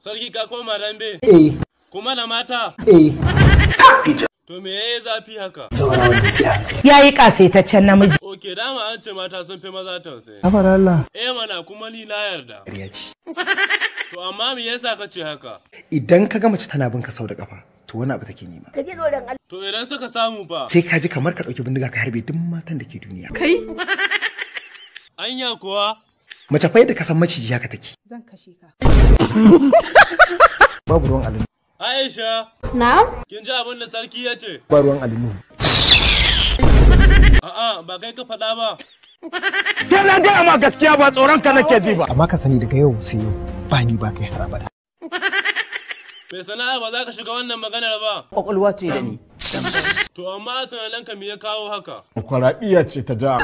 Sarki ka koma dambe? Kuma da mata? To me yayi zafi haka? Yayi kasaitaccen namiji. Oke, dama an ce mata sun fi maza tausayi. Afar Allah. Mana kuma ni na yarda. To amma me yasa ka ce haka? Idan ka ga mace tana bin ka sau da kafa, to wani abu take nema. To idan suka samu fa? Sai ka ji kamar ka dauki bindiga ka harbe duk matan da ke duniya. Kai? Anya kuwa? Mace fa yadda ka san maciji haka take. Zan kashe ka. Babu ruwan alinu. Aisha. Na'am? Kin ji abin da sarki ya ce? Ba ruwan alinu. A'a, ba kai ka faɗa ba. Sai na gaya ma gaskiya ba tsoron ka nake ji ba. Amma ka sani daga yau sai yau ba ni ba kai har abada. Mai sana'a ba za ka shiga wannan maganar ba. Kwakwalwa ce da ni. To amma tunaninka me ya kawo haka? Kwarabiya ce ta ja.